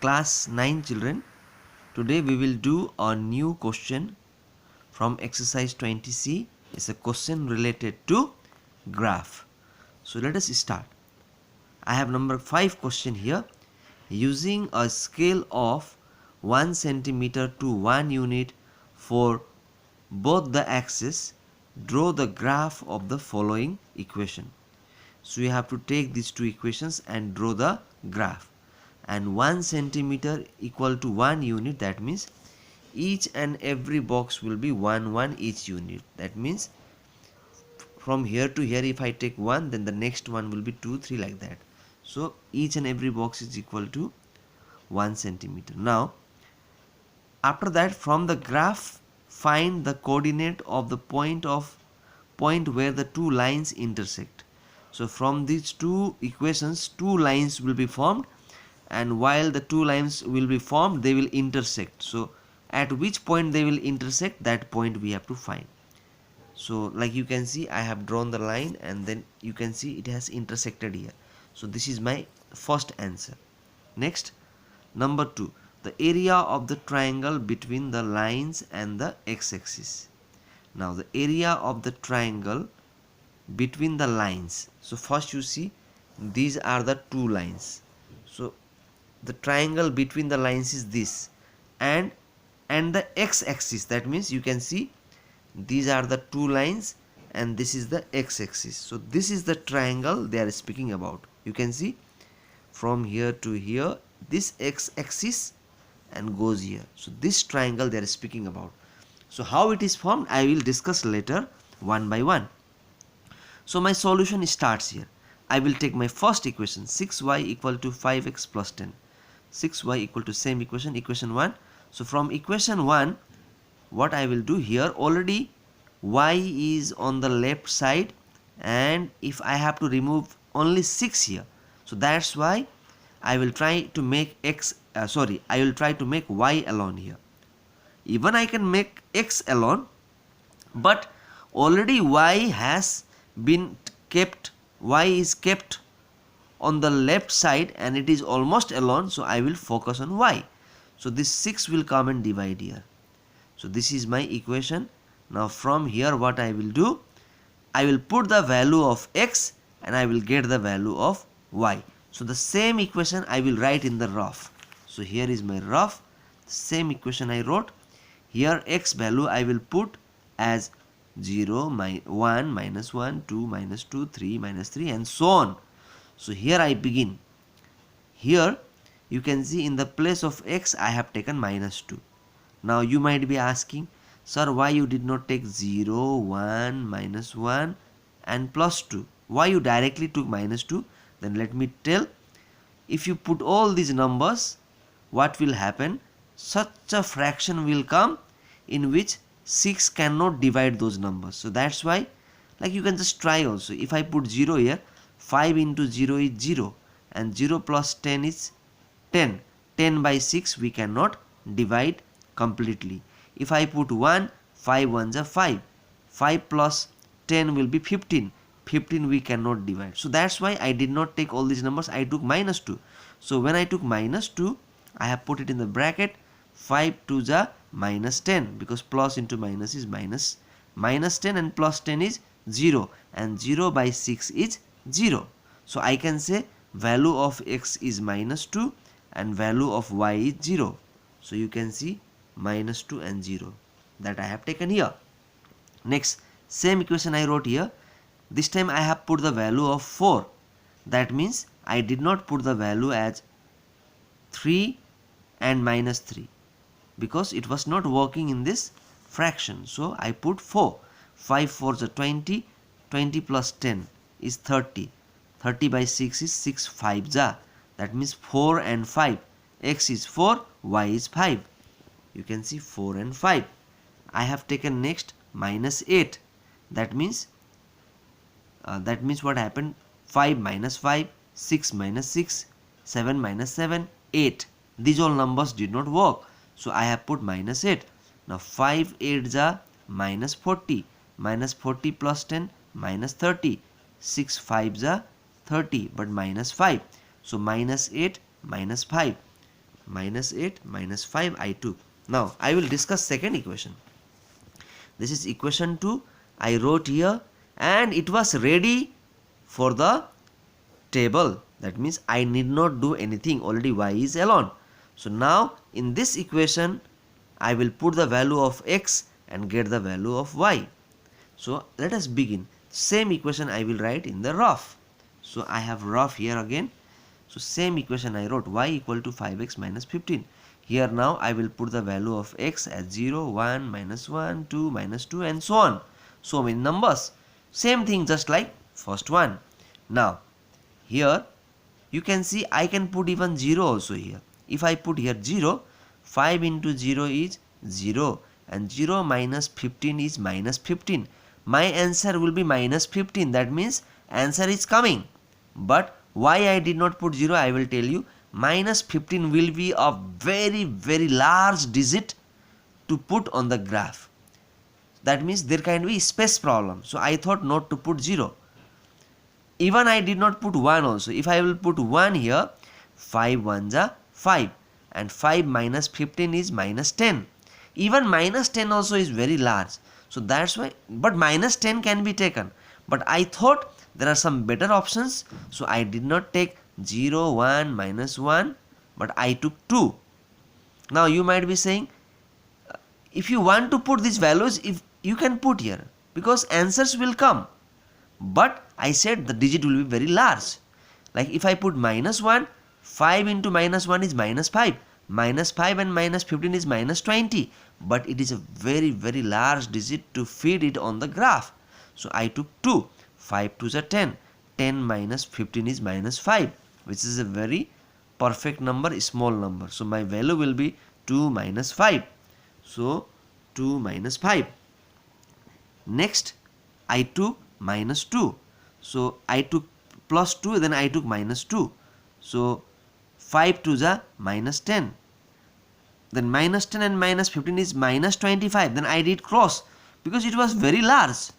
Class 9 children, today we will do a new question from exercise 20C. It's a question related to graph. So let us start. I have number 5 question here. Using a scale of 1 centimeter to 1 unit for both the axes, draw the graph of the following equation. So you have to take these two equations and draw the graph. And 1 centimeter equal to 1 unit, that means each and every box will be 1 each unit. That means from here to here, if I take 1, then the next one will be 2, 3, like that. So each and every box is equal to 1 centimeter. Now after that, from the graph, find the coordinate of the point where the two lines intersect. So from these two equations, two lines will be formed, and while the two lines will be formed, they will intersect. So at which point they will intersect, that point we have to find. So like you can see, I have drawn the line and then you can see it has intersected here. So this is my first answer. Next, number 2, the area of the triangle between the lines and the x-axis. Now the area of the triangle between the lines. So first you see, these are the two lines. So the triangle between the lines is this, and the x-axis, that means you can see these are the two lines and this is the x-axis. So this is the triangle they are speaking about. You can see from here to here, this x-axis and goes here. So this triangle they are speaking about. So how it is formed, I will discuss later one by one. So my solution starts here. I will take my first equation, 6y equal to 5x plus 10. 6y equal to same equation, equation 1. So from equation 1, what I will do here, already y is on the left side, and if I have to remove only 6 here, so that's why I will try to make I will try to make y alone here. Even I can make x alone, but already y has been kept, y is kept on the left side and it is almost alone, so I will focus on y. So this 6 will come and divide here. So this is my equation. Now from here what I will do, I will put the value of x and I will get the value of y. So the same equation I will write in the rough. So here is my rough, same equation I wrote. Here x value I will put as 0, 1, minus 1, 2, minus 2, 3, minus 3, and so on. So here I begin. Here you can see in the place of x I have taken minus 2. Now you might be asking, sir, why you did not take 0, 1, minus 1 and plus 2? Why you directly took minus 2? Then let me tell. If you put all these numbers, what will happen? Such a fraction will come in which 6 cannot divide those numbers. So that's why, like you can just try also. If I put 0 here, 5 into 0 is 0 and 0 plus 10 is 10. 10 by 6 we cannot divide completely. If I put 1, 5 ones are 5. 5 plus 10 will be 15. 15 we cannot divide. So that's why I did not take all these numbers. I took minus 2. So when I took minus 2, I have put it in the bracket. 5 to the minus 10, because plus into minus is minus. Minus 10 and plus 10 is 0, and 0 by 6 is 0. So I can say value of x is minus 2 and value of y is 0. So you can see minus 2 and 0 that I have taken here. Next, same equation I wrote here. This time I have put the value of 4. That means I did not put the value as 3 and minus 3, because it was not working in this fraction. So I put 4. 5 4s are 20. 20 plus 10 is 30. 30 by 6 is 6 5s are. That means 4 and 5. X is 4, y is 5. You can see 4 and 5. I have taken next minus 8. That means what happened? 5 minus 5, 6 minus 6, 7 minus 7, 8. These all numbers did not work. So I have put minus 8. Now 5 8s are minus 40. Minus 40 plus 10, minus 30. 6 5s are 30, but minus 5. So minus 8 minus 5. minus 8 minus 5 I took. Now I will discuss second equation. This is equation 2. I wrote here and it was ready for the table. That means I need not do anything, already y is alone. So now in this equation I will put the value of x and get the value of y. So let us begin. Same equation I will write in the rough. So I have rough here again. So same equation I wrote, y equal to 5x minus 15. Here now I will put the value of x as 0, 1, minus 1, 2, minus 2 and so on. So many numbers. Same thing just like first one. Now here you can see I can put even 0 also here. If I put here 0, 5 into 0 is 0 and 0 minus 15 is minus 15. My answer will be minus 15. That means answer is coming. But why I did not put 0, I will tell you. Minus 15 will be a very large digit to put on the graph. That means there can be space problem. So I thought not to put 0. Even I did not put 1 also. If I will put 1 here, 5 1s are 5 and 5 minus 15 is minus 10. Even minus 10 also is very large. So that's why, but minus 10 can be taken. But I thought there are some better options. So I did not take 0, 1, minus 1, but I took 2. Now you might be saying, if you want to put these values, if you can put here, because answers will come. But I said the digit will be very large. Like if I put minus 1, 5 into minus 1 is minus 5. Minus 5 and minus 15 is minus 20. But it is a very large digit to feed it on the graph. So I took 2. 5 2s are 10. 10 minus 15 is minus 5. Which is a very perfect number, small number. So my value will be 2 minus 5. So 2 minus 5. Next I took minus 2. So I took plus 2, then I took minus 2. So 5 2s are minus 10. Then minus 10 and minus 15 is minus 25. Then I did cross because it was very large.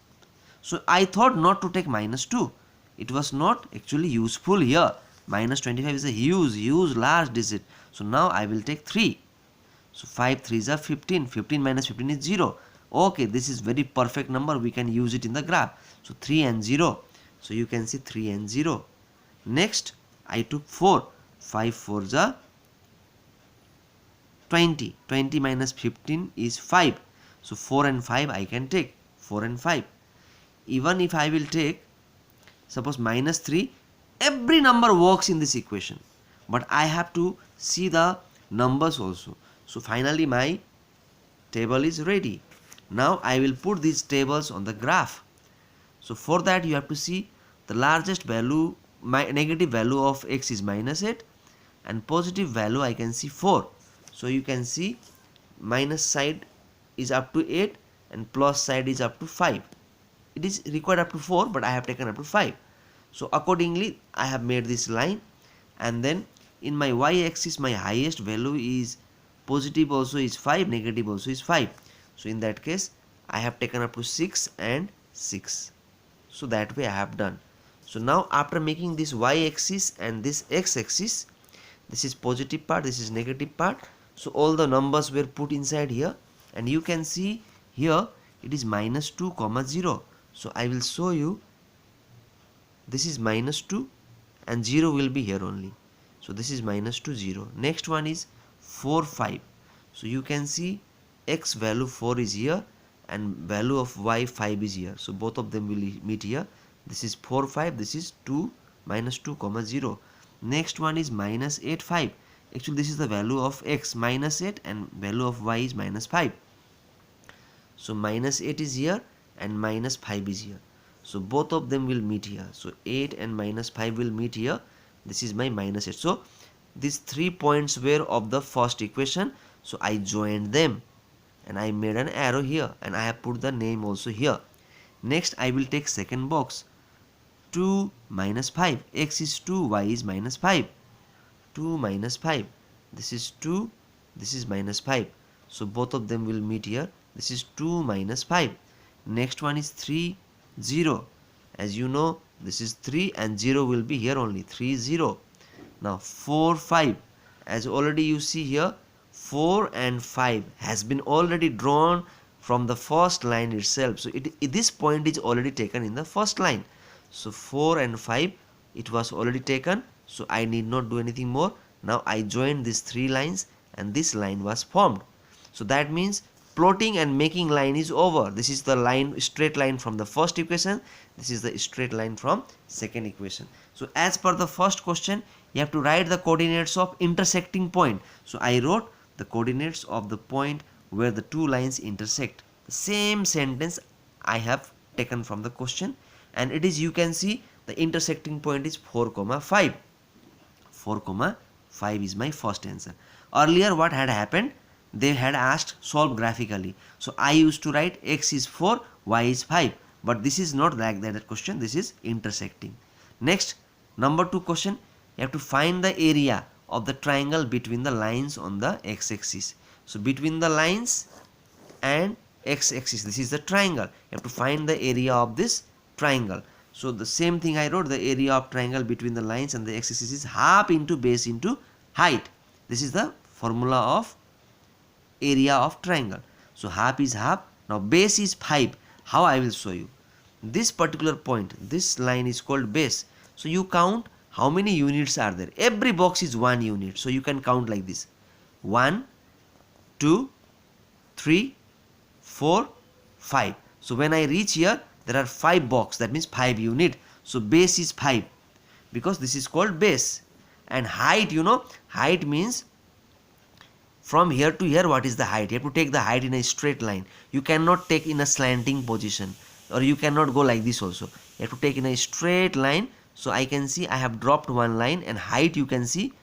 So I thought not to take minus 2. It was not actually useful here. Minus 25 is a huge large digit. So now I will take 3. So 5 3s are 15. 15 minus 15 is 0. Okay, this is very perfect number. We can use it in the graph. So 3 and 0. So you can see 3 and 0. Next I took 4. 5 4s are 20. 20 minus 15 is 5. So 4 and 5 I can take. 4 and 5. Even if I will take, suppose minus 3, every number works in this equation. But I have to see the numbers also. So finally my table is ready. Now I will put these tables on the graph. So for that you have to see the largest value, my negative value of x is minus 8 and positive value I can see 4. So you can see minus side is up to 8 and plus side is up to 5. It is required up to 4, but I have taken up to 5. So accordingly I have made this line, and then in my y-axis my highest value is positive also is 5, negative also is 5. So in that case I have taken up to 6 and 6. So that way I have done. So now after making this y-axis and this x-axis, this is positive part, this is negative part. So all the numbers were put inside here, and you can see here it is minus 2 comma 0. So I will show you, this is minus 2 and 0 will be here only. So this is minus 2 0. Next one is 4 5. So you can see x value 4 is here and value of y 5 is here. So both of them will meet here. This is 4 5. This is 2 minus 2 comma 0. Next one is minus 8 5. Actually this is the value of x, minus 8, and value of y is minus 5. So minus 8 is here and minus 5 is here. So both of them will meet here. So 8 and minus 5 will meet here. This is my minus 8. So these 3 points were of the first equation. So I joined them and I made an arrow here, and I have put the name also here. Next I will take second box. 2 minus 5. X is 2, y is minus 5. 2 minus 5. This is 2, this is minus 5. So both of them will meet here. This is 2 minus 5. Next one is 3 0. As you know, this is 3 and 0 will be here only. 3 0. Now 4 5. as already you see here, 4 and 5 has been already drawn from the first line itself. So this point is already taken in the first line. So 4 and 5, it was already taken, so I need not do anything more. Now I join these three lines and this line was formed. So that means plotting and making line is over. This is the line, straight line from the first equation. This is the straight line from second equation. So as per the first question, you have to write the coordinates of intersecting point. So I wrote the coordinates of the point where the two lines intersect. The same sentence I have taken from the question, and it is, you can see the intersecting point is 4, 5. 4, 5 is my first answer. Earlier what had happened, they had asked solve graphically. So I used to write x is 4, y is 5. But this is not like that question, this is intersecting. Next, number 2 question, you have to find the area of the triangle between the lines on the x-axis. So between the lines and x-axis, this is the triangle. You have to find the area of this triangle. So the same thing I wrote, the area of triangle between the lines and the x-axis is half into base into height. This is the formula of area of triangle. So half is half. Now base is 5. How I will show you? This particular point, this line is called base. So you count how many units are there. Every box is 1 unit. So you can count like this. 1, 2, 3, 4, 5. So when I reach here, there are 5 boxes. That means 5 unit. So base is 5 because this is called base. And height, you know, height means from here to here, what is the height? You have to take the height in a straight line. You cannot take in a slanting position, or you cannot go like this also. You have to take in a straight line. So I can see I have dropped one line, and height you can see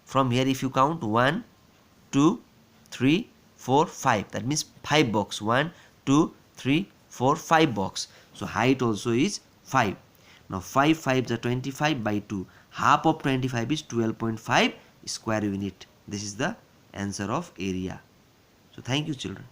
from here, if you count 1, 2, 3, 4, 5. That means 5 box. 1, 2, 3, 4, 5 box. So height also is 5. Now 5 5s are 25 by 2. Half of 25 is 12.5 square unit. This is the answer of area. So thank you, children.